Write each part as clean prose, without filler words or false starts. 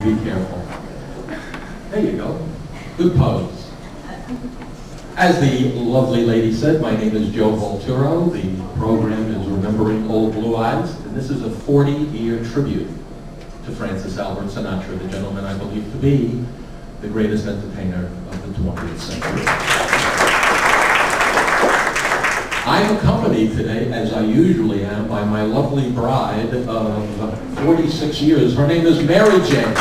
Be careful. There you go. Good pose. As the lovely lady said, my name is Joe Volturo. The program is Remembering Old Blue Eyes, and this is a 40-year tribute to Francis Albert Sinatra, the gentleman I believe to be the greatest entertainer of the 20th century. I'm accompanied today, as I usually am, by my lovely bride of 46 years. Her name is Mary Jane.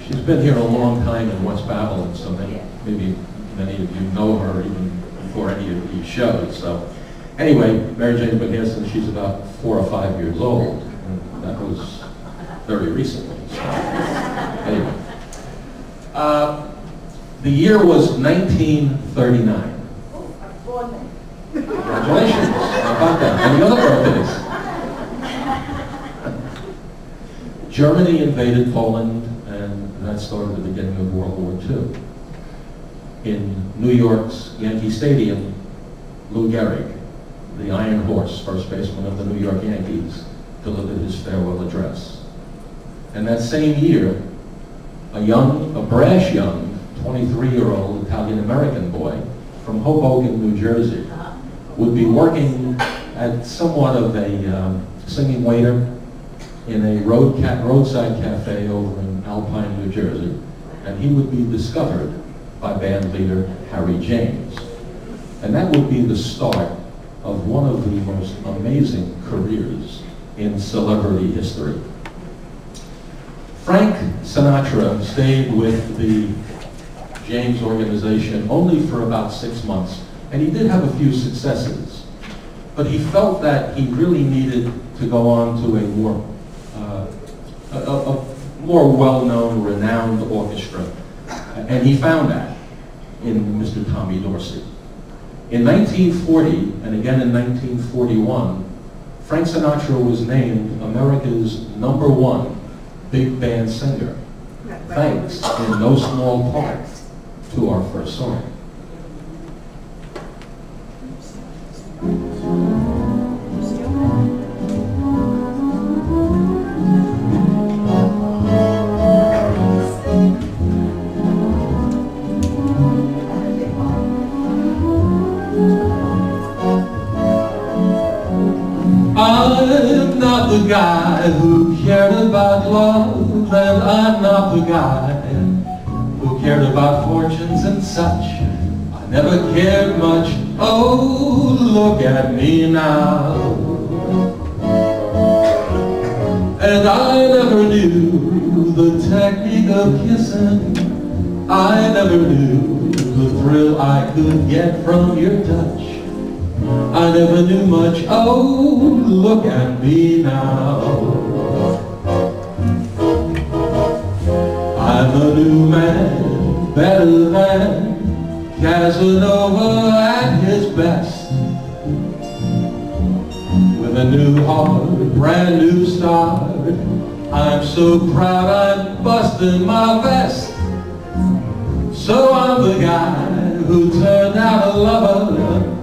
She's been here a long time in West Babylon, so maybe many of you know her even before any of these shows. So anyway, Mary Jane's been here since she's about 4 or 5 years old, and that was very recently. So anyway. The year was 1939. Congratulations. How about that? Any other birthdays? Germany invaded Poland, and that started the beginning of World War II. In New York's Yankee Stadium, Lou Gehrig, the Iron Horse, first baseman of the New York Yankees, delivered his farewell address. And that same year, a brash young 23-year-old Italian-American boy from Hoboken, New Jersey, would be working at somewhat of a singing waiter in a roadside cafe over in Alpine, New Jersey, and he would be discovered by band leader Harry James. And that would be the start of one of the most amazing careers in celebrity history. Frank Sinatra stayed with the James organization only for about 6 months, and he did have a few successes, but he felt that he really needed to go on to a more well-known, renowned orchestra, and he found that in Mr. Tommy Dorsey. In 1940, and again in 1941, Frank Sinatra was named America's #1 big band singer, thanks in no small part to our first song. I'm not the guy who cared about love, and I'm not the guy who cared about fortunes and such. I never cared much, oh, look at me now. And I never knew the technique of kissing. I never knew the thrill I could get from your touch. I never knew much, oh, look at me now. I'm a new man, better than Casanova at his best. With a new heart, brand new start, I'm so proud I'm busting my vest. So I'm the guy who turned out a lover.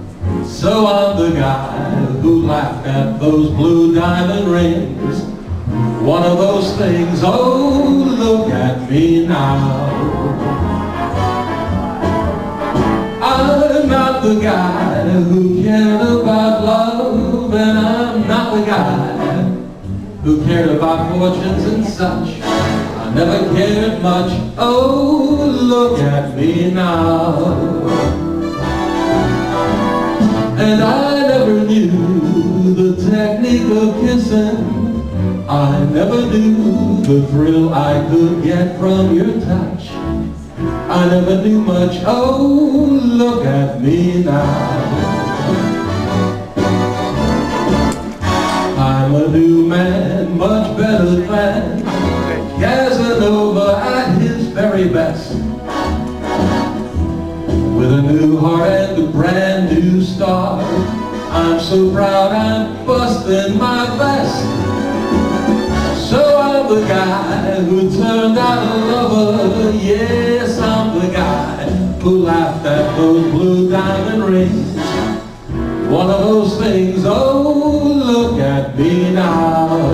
So I'm the guy who laughed at those blue diamond rings. One of those things, oh, look at me now. I'm not the guy who cared about love, and I'm not the guy who cared about fortunes and such. I never cared much, oh, look at me now. And I never knew the technique of kissing. I never knew the thrill I could get from your touch. I never knew much, oh, look at me now. I'm a new man, much better than Casanova at his very best. With a new heart and a brand new start, I'm so proud I'm busting my vest. So I'm the guy who turned out a lover. Yes, I'm the guy who laughed at those blue diamond rings. One of those things, oh, look at me now.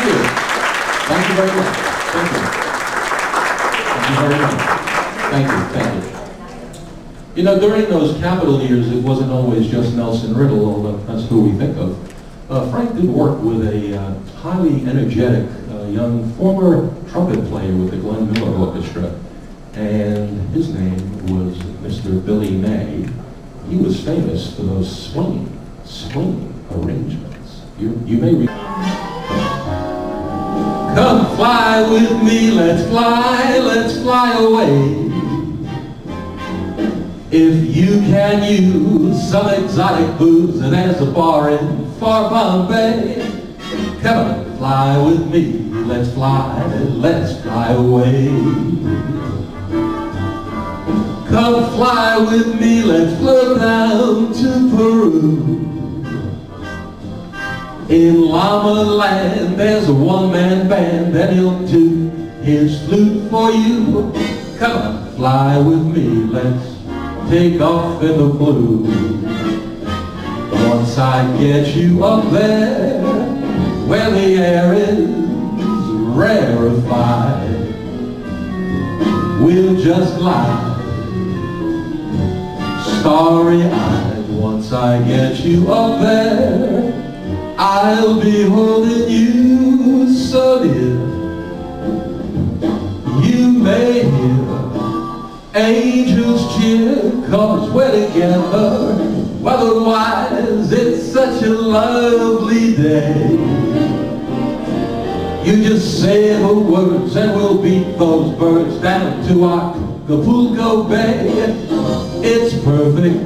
Thank you. Thank you very much. Thank you. Thank you very much. Thank you. Thank you. You know, during those Capitol years, it wasn't always just Nelson Riddle, although that's who we think of. Frank did work with a highly energetic young former trumpet player with the Glenn Miller Orchestra, and his name was Mr. Billy May. He was famous for those swinging arrangements. You may read. Come fly with me, let's fly away. If you can use some exotic booze, there's a bar in far Bombay. Come on, fly with me, let's fly away. Come fly with me, let's float down to Peru. In Llama Land, there's a one-man band, and he'll toot his flute for you. Come on, fly with me, let's take off in the blue. Once I get you up there, where the air is rarefied, we'll just lie starry-eyed. Once I get you up there, I'll be holding you so dear. You may hear angels cheer, 'cause we're together. Otherwise, it's such a lovely day. You just say the words and we'll beat those birds down to Acapulco Bay. It's perfect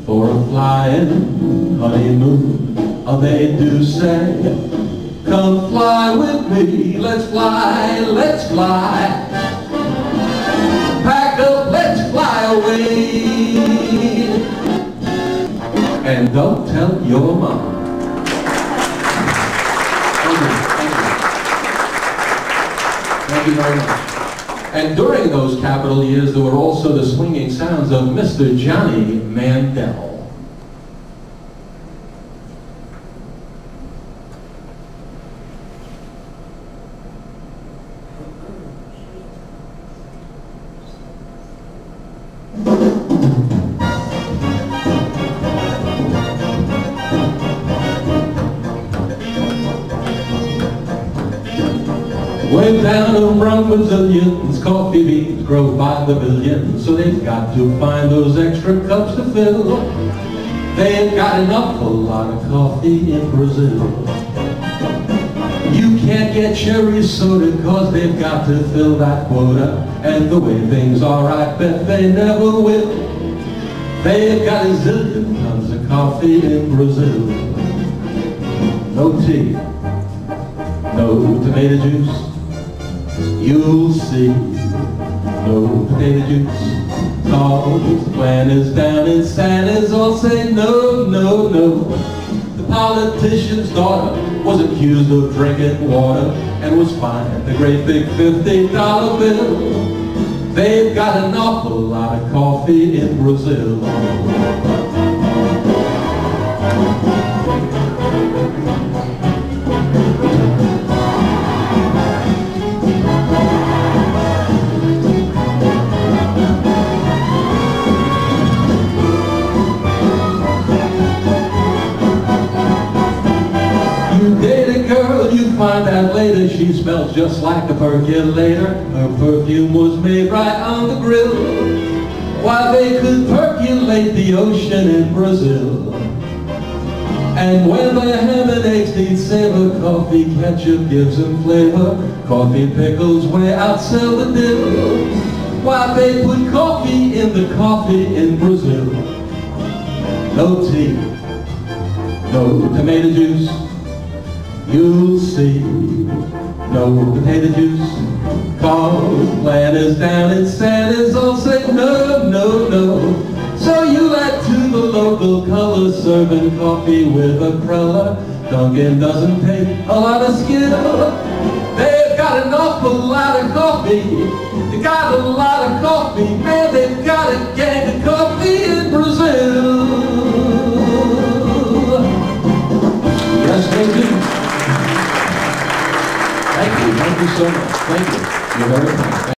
for a flying honeymoon, they do say. Come fly with me, let's fly, let's fly. Pack up, let's fly away. And don't tell your mom. Thank you very much. And during those Capitol years, there were also the swinging sounds of Mr. Johnny Mandel. Way down around Brazilians, coffee beans grow by the billions, so they've got to find those extra cups to fill. They've got an awful lot of coffee in Brazil. You can't get cherry soda, 'cause they've got to fill that quota. And the way things are, I bet they never will. They've got a zillion tons of coffee in Brazil. No tea, no tomato juice, you'll see. No potato juice, 'cause the plan is down and Santa's all say no, no, no. The politician's daughter was accused of drinking water and was fined a great big $50 bill. They've got an awful lot of coffee in Brazil. Find out later she smells just like a percolator. Her perfume was made right on the grill. Why, they could percolate the ocean in Brazil. And when they're ham and eggs need savor, coffee ketchup gives them flavor. Coffee pickles way outsell the dill. Why, they put coffee in the coffee in Brazil. No tea, no tomato juice, you'll see. No potato juice, 'cause the plan is down and Santa's all say no, no, no. So you add to the local color, serving coffee with a cruller. Dunkin' doesn't take a lot of skill. They've got an awful lot of coffee. They got a lot of coffee, man, they've got a gang of coffee in Brazil. Yes, they do. Thank you so much. Thank you. You're very kind.